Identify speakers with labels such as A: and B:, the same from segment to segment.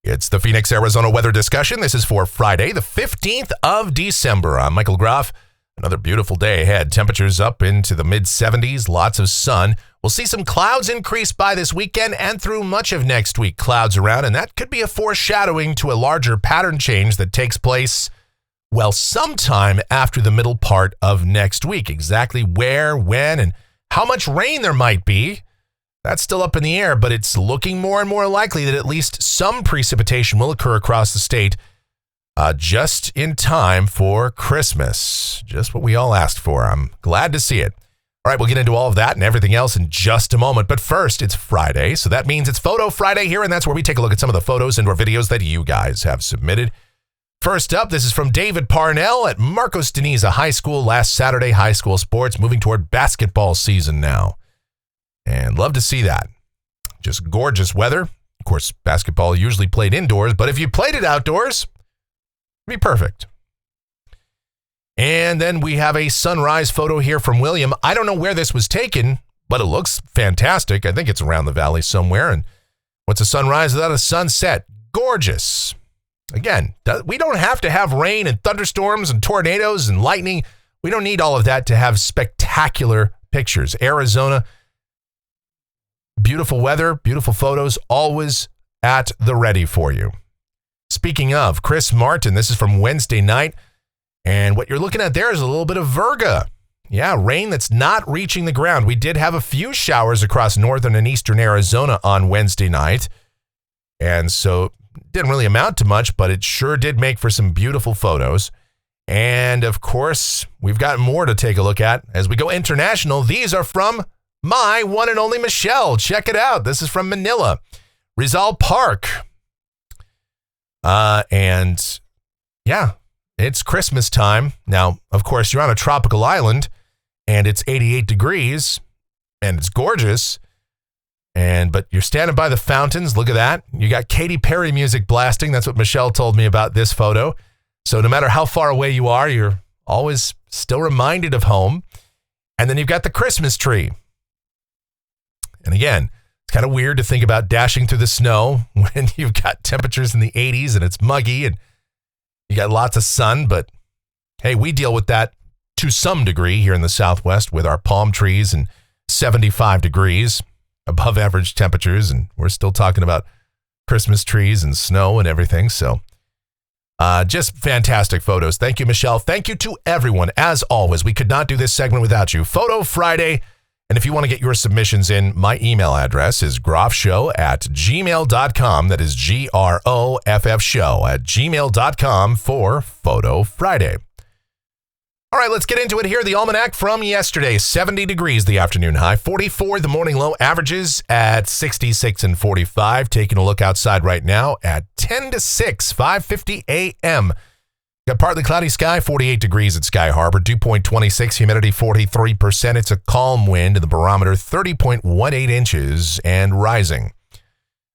A: It's the Phoenix, Arizona weather discussion. This is for Friday, the 15th of December. I'm Michael Groff. Another beautiful day ahead. Temperatures up into the mid-70s, lots of sun. We'll see some clouds increase by this weekend and through much of next week. Clouds around, and that could be a foreshadowing to a larger pattern change that takes place, well, sometime after the middle part of next week. Exactly where, when, and how much rain there might be, that's still up in the air, but it's looking more and more likely that at least some precipitation will occur across the state just in time for Christmas. Just what we all asked for. I'm glad to see it. All right, we'll get into all of that and everything else in just a moment. But first, it's Friday, so that means it's Photo Friday here, and that's where we take a look at some of the photos and or videos that you guys have submitted. First up, this is from David Parnell at Marcos Deniza High School last Saturday. High school sports moving toward basketball season now. And love to see that. Just gorgeous weather. Of course, basketball usually played indoors, but if you played it outdoors, it'd be perfect. And then we have a sunrise photo here from William. I don't know where this was taken, but it looks fantastic. I think it's around the valley somewhere. And what's a sunrise without a sunset? Gorgeous. Again, we don't have to have rain and thunderstorms and tornadoes and lightning. We don't need all of that to have spectacular pictures. Arizona, beautiful weather, beautiful photos, always at the ready for you. Speaking of, Chris Martin, this is from Wednesday night, and what you're looking at there is a little bit of virga. Yeah, rain that's not reaching the ground. We did have a few showers across northern and eastern Arizona on Wednesday night, and so it didn't really amount to much, but it sure did make for some beautiful photos. And of course, we've got more to take a look at as we go international. These are from my one and only Michelle. Check it out. This is from Manila, Rizal Park. And yeah, it's Christmas time. Now, of course, you're on a tropical island and it's 88 degrees and it's gorgeous. But you're standing by the fountains. Look at that. You got Katy Perry music blasting. That's what Michelle told me about this photo. So no matter how far away you are, you're always still reminded of home. And then you've got the Christmas tree. And again, it's kind of weird to think about dashing through the snow when you've got temperatures in the 80s and it's muggy and you got lots of sun. But hey, we deal with that to some degree here in the Southwest with our palm trees and 75 degrees above average temperatures. And we're still talking about Christmas trees and snow and everything. So just fantastic photos. Thank you, Michelle. Thank you to everyone. As always, we could not do this segment without you. Photo Friday. And if you want to get your submissions in, my email address is groffshow@gmail.com. That is GROFF show@gmail.com for Photo Friday. All right, let's get into it here. The almanac from yesterday, 70 degrees the afternoon high, 44 the morning low, averages at 66 and 45. Taking a look outside right now at 10 to 6, 5:50 a.m. Got partly cloudy sky, 48 degrees at Sky Harbor, dew point 26, humidity 43%. It's a calm wind, and the barometer 30.18 inches and rising.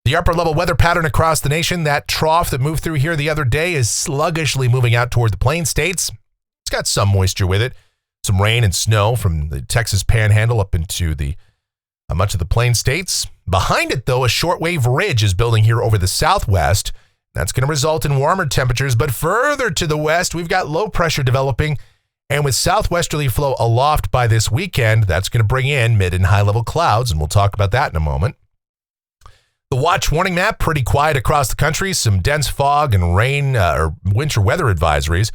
A: The upper level weather pattern across the nation, that trough that moved through here the other day is sluggishly moving out toward the Plain States. It's got some moisture with it, some rain and snow from the Texas Panhandle up into the much of the Plain States. Behind it, though, a shortwave ridge is building here over the southwest. That's going to result in warmer temperatures, but further to the west, we've got low pressure developing, and with southwesterly flow aloft by this weekend, that's going to bring in mid and high level clouds, and we'll talk about that in a moment. The watch warning map, pretty quiet across the country, some dense fog and rain or winter weather advisories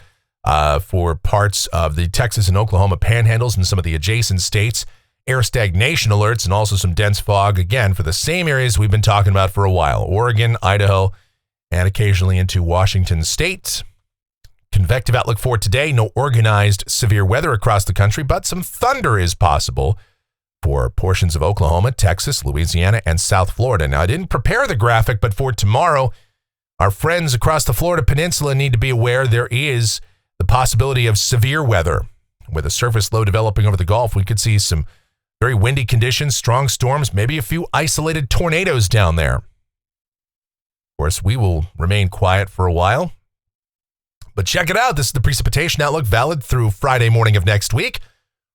A: for parts of the Texas and Oklahoma panhandles and some of the adjacent states. Air stagnation alerts and also some dense fog, again, for the same areas we've been talking about for a while, Oregon, Idaho, and occasionally into Washington State. Convective outlook for today. No organized severe weather across the country, but some thunder is possible for portions of Oklahoma, Texas, Louisiana, and South Florida. Now, I didn't prepare the graphic, but for tomorrow, our friends across the Florida Peninsula need to be aware there is the possibility of severe weather. With a surface low developing over the Gulf, we could see some very windy conditions, strong storms, maybe a few isolated tornadoes down there. Of course, we will remain quiet for a while. But check it out. This is the precipitation outlook valid through Friday morning of next week.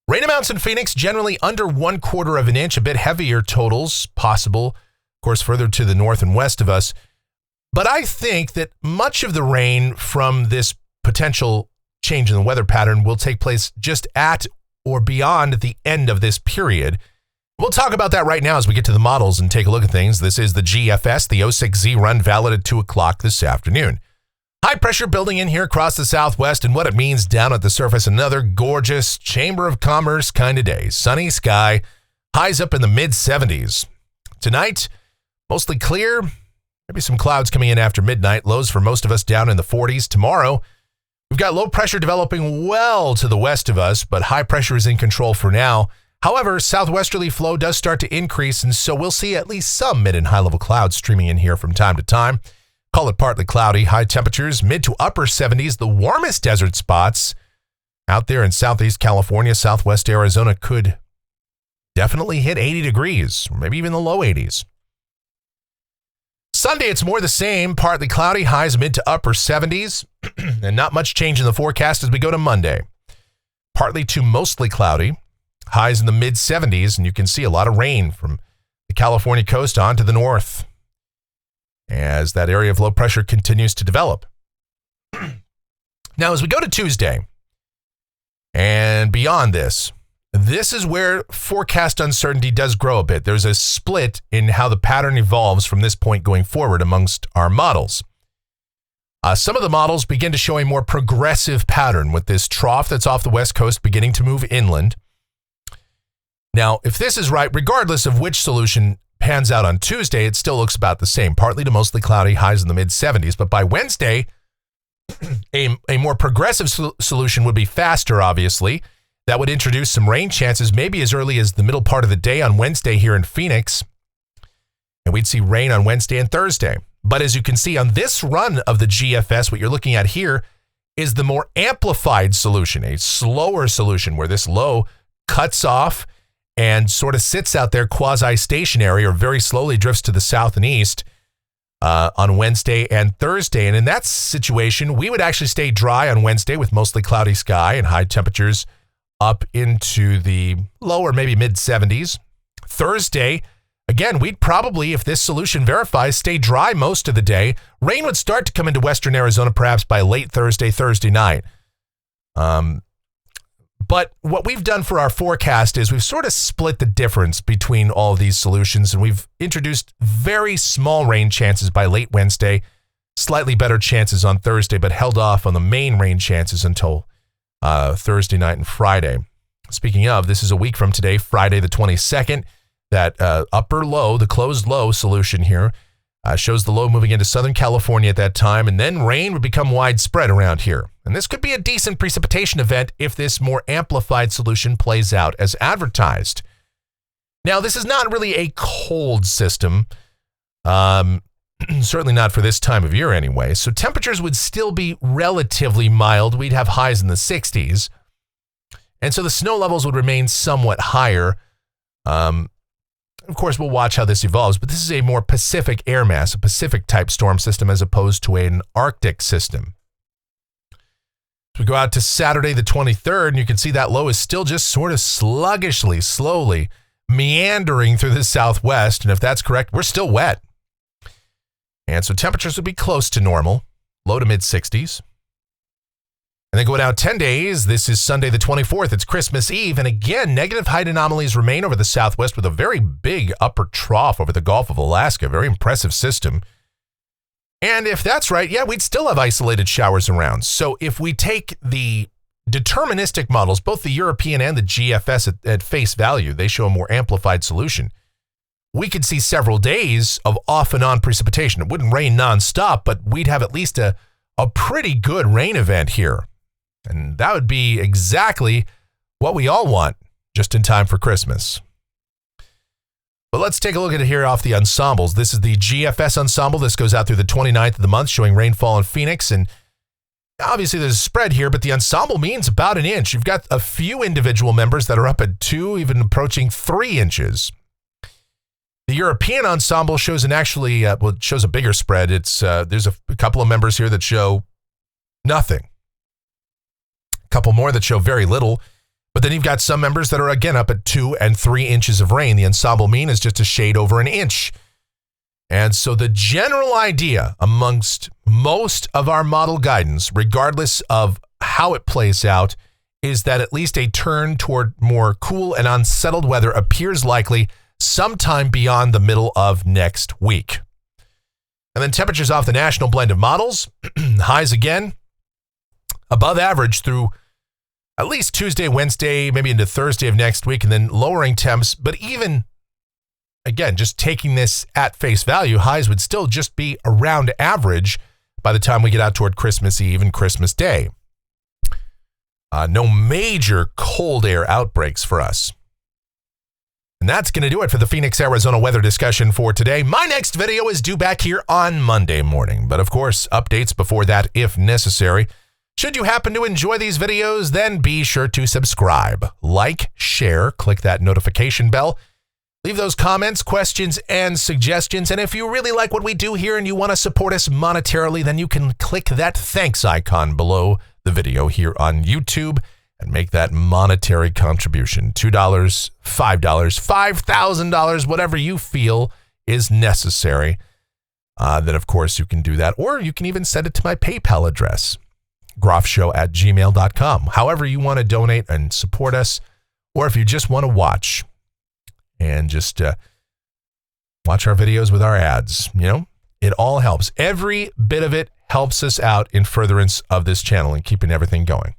A: Rain amounts in Phoenix generally under 1/4 of an inch, a bit heavier totals possible. Of course, further to the north and west of us, But I think that much of the rain from this potential change in the weather pattern will take place just at or beyond the end of this period. We'll talk about that right now as we get to the models and take a look at things. This is the GFS, the 06Z run, valid at 2 o'clock this afternoon. High pressure building in here across the southwest and what it means down at the surface. Another gorgeous Chamber of Commerce kind of day. Sunny sky, highs up in the mid-70s. Tonight, mostly clear. Maybe some clouds coming in after midnight. Lows for most of us down in the 40s. Tomorrow, we've got low pressure developing well to the west of us, but high pressure is in control for now. However, southwesterly flow does start to increase, and so we'll see at least some mid and high-level clouds streaming in here from time to time. Call it partly cloudy. High temperatures, mid to upper 70s. The warmest desert spots out there in southeast California, southwest Arizona could definitely hit 80 degrees, or maybe even the low 80s. Sunday, it's more the same, partly cloudy, highs mid to upper 70s, and not much change in the forecast as we go to Monday. Partly to mostly cloudy, highs in the mid 70s, and you can see a lot of rain from the California coast on to the north as that area of low pressure continues to develop. Now, as we go to Tuesday and beyond this, this is where forecast uncertainty does grow a bit. There's a split in how the pattern evolves from this point going forward amongst our models. Some of the models begin to show a more progressive pattern with this trough that's off the west coast beginning to move inland. Now, if this is right, regardless of which solution pans out on Tuesday, it still looks about the same, partly to mostly cloudy, highs in the mid-70s. But by Wednesday, a more progressive solution would be faster, obviously. That would introduce some rain chances maybe as early as the middle part of the day on Wednesday here in Phoenix. And we'd see rain on Wednesday and Thursday. But as you can see on this run of the GFS, what you're looking at here is the more amplified solution, a slower solution where this low cuts off and sort of sits out there quasi-stationary or very slowly drifts to the south and east on Wednesday and Thursday. And in that situation, we would actually stay dry on Wednesday with mostly cloudy sky and high temperatures up into the lower, maybe mid-70s. Thursday, again, we'd probably, if this solution verifies, stay dry most of the day. Rain would start to come into western Arizona perhaps by late Thursday night. But what we've done for our forecast is we've sort of split the difference between all of these solutions, and we've introduced very small rain chances by late Wednesday, slightly better chances on Thursday, but held off on the main rain chances until Thursday night and Friday. Speaking of, this is a week from today, Friday the 22nd. That upper low, the closed low solution here, shows the low moving into Southern California at that time, and then rain would become widespread around here. And this could be a decent precipitation event if this more amplified solution plays out as advertised. Now, this is not really a cold system, certainly not for this time of year anyway, so temperatures would still be relatively mild. We'd have highs in the 60s, and so the snow levels would remain somewhat higher. Of course, we'll watch how this evolves, but this is a more Pacific air mass, a Pacific-type storm system as opposed to an Arctic system. So we go out to Saturday the 23rd, and you can see that low is still just sort of sluggishly, slowly meandering through the southwest, and if that's correct, we're still wet. And so temperatures would be close to normal, low to mid-60s. And then going out 10 days, this is Sunday the 24th. It's Christmas Eve. And again, negative height anomalies remain over the southwest with a very big upper trough over the Gulf of Alaska. Very impressive system. And if that's right, yeah, we'd still have isolated showers around. So if we take the deterministic models, both the European and the GFS at face value, they show a more amplified solution. We could see several days of off and on precipitation. It wouldn't rain nonstop, but we'd have at least a pretty good rain event here. And that would be exactly what we all want, just in time for Christmas. But let's take a look at it here off the ensembles. This is the GFS ensemble. This goes out through the 29th of the month, showing rainfall in Phoenix. And obviously there's a spread here, but the ensemble means about an inch. You've got a few individual members that are up at 2, even approaching 3 inches. The European ensemble shows it shows a bigger spread. There's a couple of members here that show nothing. Couple more that show very little, but then you've got some members that are again up at 2 and 3 inches of rain. The ensemble mean is just a shade over an inch. And so the general idea amongst most of our model guidance, regardless of how it plays out, is that at least a turn toward more cool and unsettled weather appears likely sometime beyond the middle of next week. And then temperatures off the national blend of models, highs again, above average through at least Tuesday, Wednesday, maybe into Thursday of next week, and then lowering temps. But even, again, just taking this at face value, highs would still just be around average by the time we get out toward Christmas Eve and Christmas Day. No major cold air outbreaks for us. And that's going to do it for the Phoenix, Arizona weather discussion for today. My next video is due back here on Monday morning, but of course, updates before that if necessary. Should you happen to enjoy these videos, then be sure to subscribe, like, share, click that notification bell, leave those comments, questions, and suggestions. And if you really like what we do here and you want to support us monetarily, then you can click that thanks icon below the video here on YouTube and make that monetary contribution. $2, $5, $5,000, whatever you feel is necessary. Then, of course, you can do that. Or you can even send it to my PayPal address, groffshow@gmail.com. However you want to donate and support us, or if you just want to watch and just watch our videos with our ads, it all helps. Every bit of it helps us out in furtherance of this channel and keeping everything going.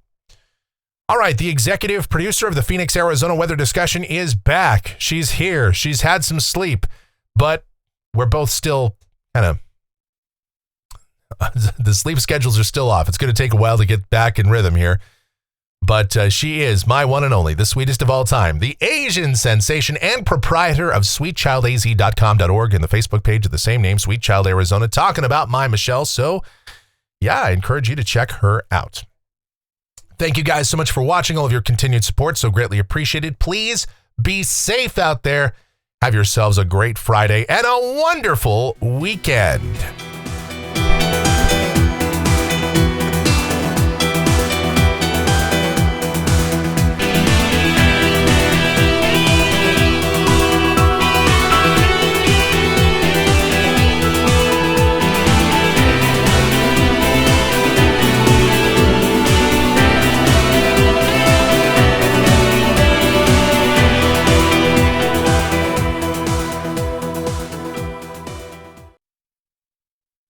A: All right, the executive producer of the Phoenix, Arizona weather discussion is back. She's here. She's had some sleep, but we're both still kind of, the sleep schedules are still off. It's going to take a while to get back in rhythm here. But she is my one and only, the sweetest of all time, the Asian sensation and proprietor of sweetchildaz.com.org and the Facebook page of the same name, Sweet Child Arizona, talking about my Michelle. So, yeah, I encourage you to check her out. Thank you guys so much for watching, all of your continued support. So greatly appreciated. Please be safe out there. Have yourselves a great Friday and a wonderful weekend.